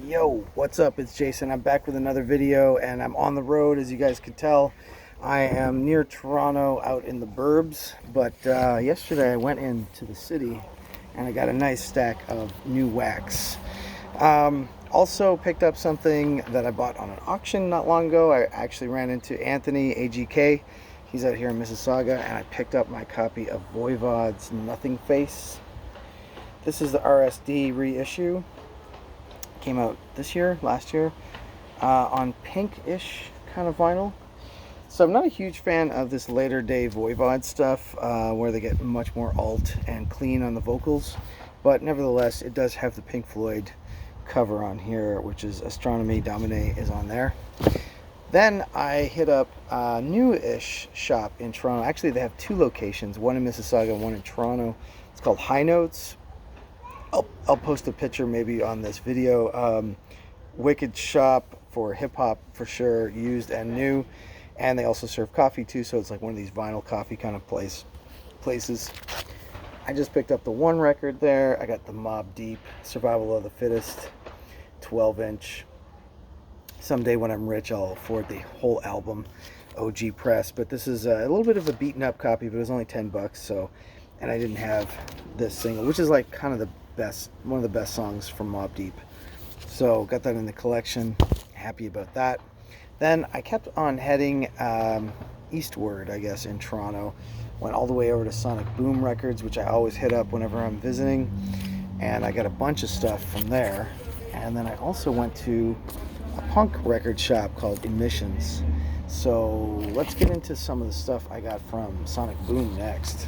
Yo, what's up? It's Jason. I'm back with another video and I'm on the road, as you guys can tell. I am near Toronto out in the burbs, but yesterday I went into the city and I got a nice stack of new wax. Also picked up something that I bought on an auction not long ago. I actually ran into Anthony, AGK. He's out here in Mississauga, and I picked up my copy of Voivod's Nothing Face. This is the RSD reissue. Came out last year, on pink-ish kind of vinyl. So I'm not a huge fan of this later day Voivod stuff, where they get much more alt and clean on the vocals, but nevertheless it does have the Pink Floyd cover on here, which is Astronomy Domine is on there. Then I hit up a new-ish shop in Toronto. Actually, they have two locations, one in Mississauga and one in Toronto. It's called High Notes. I'll post a picture maybe on this video. Wicked shop for hip-hop for sure, used and new. And they also serve coffee too, so it's like one of these vinyl coffee kind of places. I just picked up the one record there. I got the Mobb Deep Survival of the Fittest 12-inch. Someday when I'm rich, I'll afford the whole album, OG press. But this is a little bit of a beaten up copy, but it was only $10. So, and I didn't have this single, which is like kind of the best, one of the best songs from Mobb Deep. So got that in the collection. Happy about that. Then I kept on heading eastward, I guess, in Toronto. Went all the way over to Sonic Boom Records, which I always hit up whenever I'm visiting. And I got a bunch of stuff from there. And then I also went to a punk record shop called Emissions. So let's get into some of the stuff I got from Sonic Boom next,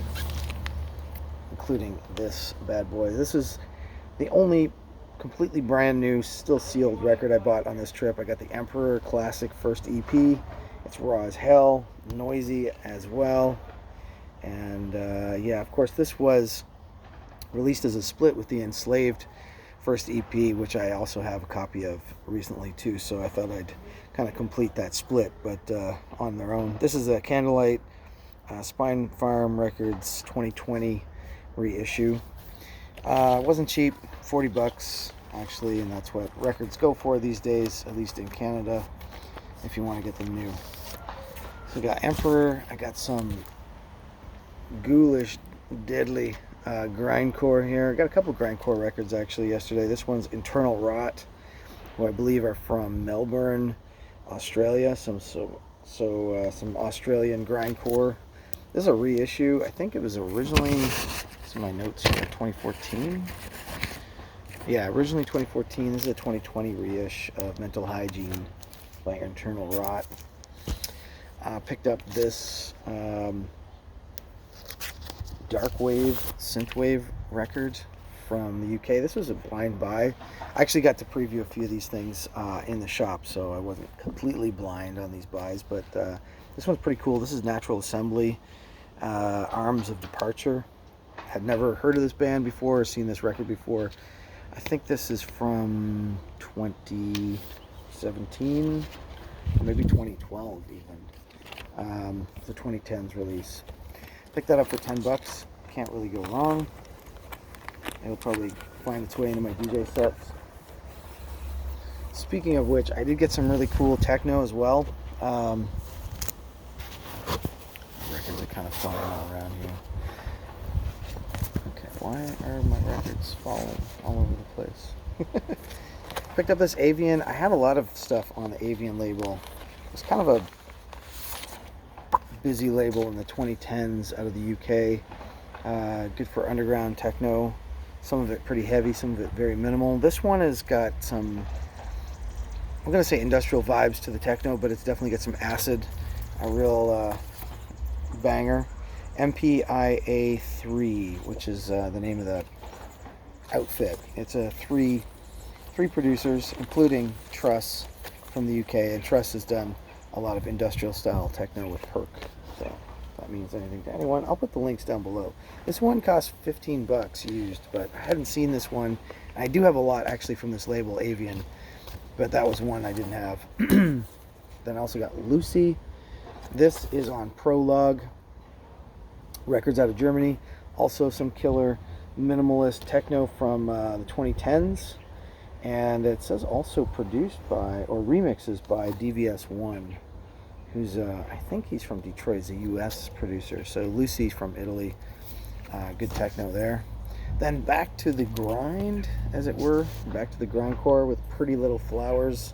including this bad boy. This is the only completely brand new, still sealed record I bought on this trip. I got the Emperor Classic first EP. It's raw as hell, noisy as well. And yeah, of course, this was released as a split with the Enslaved first EP, which I also have a copy of recently too, so I thought I'd kind of complete that split, but on their own. This is a Candlelight Spine Farm Records 2020 reissue. It wasn't cheap, $40 actually, and that's what records go for these days, at least in Canada, if you want to get them new. So I got Emperor. I got some ghoulish, deadly grindcore here. I got a couple grindcore records actually yesterday. This one's Internal Rot, who I believe are from Melbourne, Australia. Some Australian grindcore. This is a reissue. I think it was originally, this is my notes here, 2014. Yeah, originally 2014. This is a 2020 reish of Mental Hygiene by Internal Rot. Picked up this dark wave, synthwave record from the UK. This was a blind buy. I actually got to preview a few of these things in the shop, so I wasn't completely blind on these buys, but this one's pretty cool. This is Natural Assembly, Arms of Departure. Had never heard of this band before or seen this record before. I think this is from 2017, or maybe 2012 even. The 2010s release. Picked that up for $10. Can't really go wrong. It'll probably find its way into my DJ sets. Speaking of which, I did get some really cool techno as well. Records are kind of falling all around here. Okay, why are my records falling all over the place? Picked up this Avian. I have a lot of stuff on the Avian label. It's kind of a busy label in the 2010s out of the UK. Good for underground techno. Some of it pretty heavy, some of it very minimal. This one has got some, I'm going to say industrial vibes to the techno, but it's definitely got some acid. A real banger. Empyräisch, which is the name of the outfit. It's a three producers, including Truss from the UK, and Truss has done a lot of industrial style techno with Perk. So if that means anything to anyone, I'll put the links down below. This one cost $15 used, but I hadn't seen this one. I do have a lot actually from this label, Avian, but that was one I didn't have. Then I also got Lucy. This is on Prologue Records out of Germany. Also some killer minimalist techno from the 2010s. And it says also produced by, or remixes by DVS1, who's, I think he's from Detroit. He's a US producer. So Lucy's from Italy. Good techno there. Then back to the grind, as it were. Back to the grindcore with Pretty Little Flowers.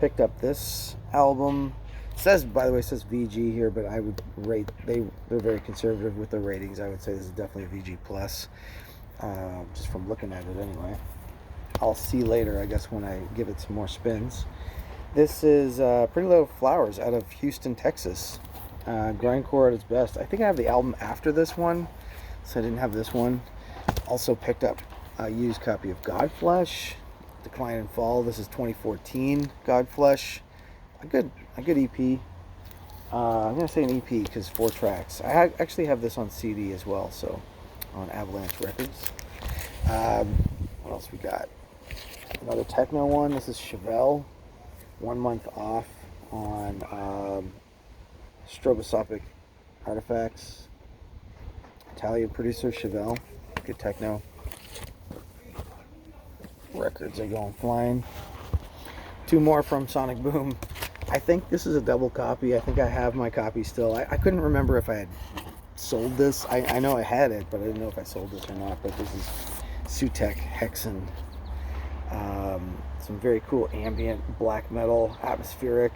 Picked up this album. It says, by the way, it says VG here, but I would rate, they're very conservative with their ratings. I would say this is definitely VG plus, just from looking at it anyway. I'll see later, I guess, when I give it some more spins. This is Pretty Little Flowers out of Houston, Texas. Grindcore at its best. I think I have the album after this one, so I didn't have this one. Also picked up a used copy of Godflesh, Decline and Fall. This is 2014 Godflesh. A good EP. I'm gonna say an EP because 4 tracks. I actually have this on CD as well, so on Avalanche Records. What else we got? Another techno one. This is Chevel. 1 month off on Stroboskopic Artifacts. Italian producer Chevel. Good techno. Records are going flying. 2 more from Sonic Boom. I think this is a double copy. I think I have my copy still. I couldn't remember if I had sold this. I know I had it, but I didn't know if I sold this or not. But this is Sutekh Hexen. Some very cool ambient black metal, atmospheric,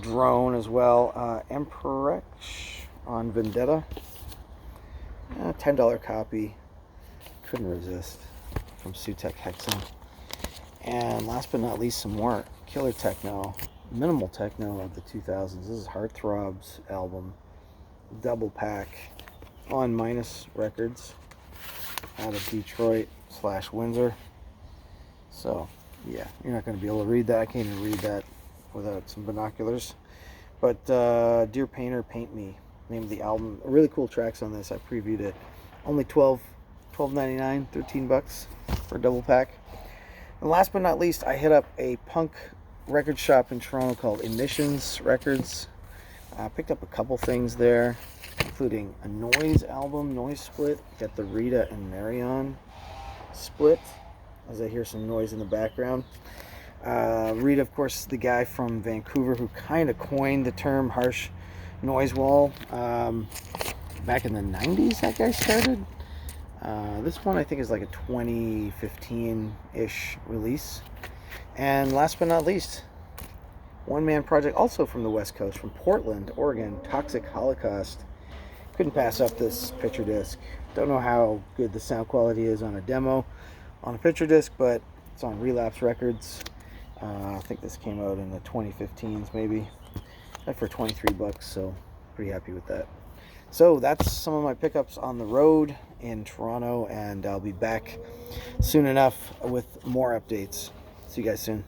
drone as well. Empyräisch on Vendetta. $10 copy. Couldn't resist, from Sutekh Hexen. And last but not least, some more killer techno, minimal techno of the 2000s. This is Heartthrob's album, double pack, on Minus Records, out of Detroit / Windsor. So yeah, you're not going to be able to read that. I can't even read that without some binoculars. But Dear Painter, Paint Me, name of the album. Really cool tracks on this. I previewed it. Only $12.99, $13 for a double pack. And last but not least, I hit up a punk record shop in Toronto called Emissions Records. Picked up a couple things there, including a Noise album, Noise split. Got the Rita and Marion split, as I hear some noise in the background. Rita, of course, is the guy from Vancouver who kind of coined the term harsh noise wall. Back in the 90s, that guy started. This one I think is like a 2015-ish release. And last but not least, one-man project also from the West Coast, from Portland, Oregon, Toxic Holocaust. Couldn't pass up this picture disc. Don't know how good the sound quality is on a demo, on a picture disc, but it's on Relapse Records. I think this came out in the 2015s maybe. Got for $23, so pretty happy with that. So that's some of my pickups on the road in Toronto, and I'll be back soon enough with more updates. See you guys soon.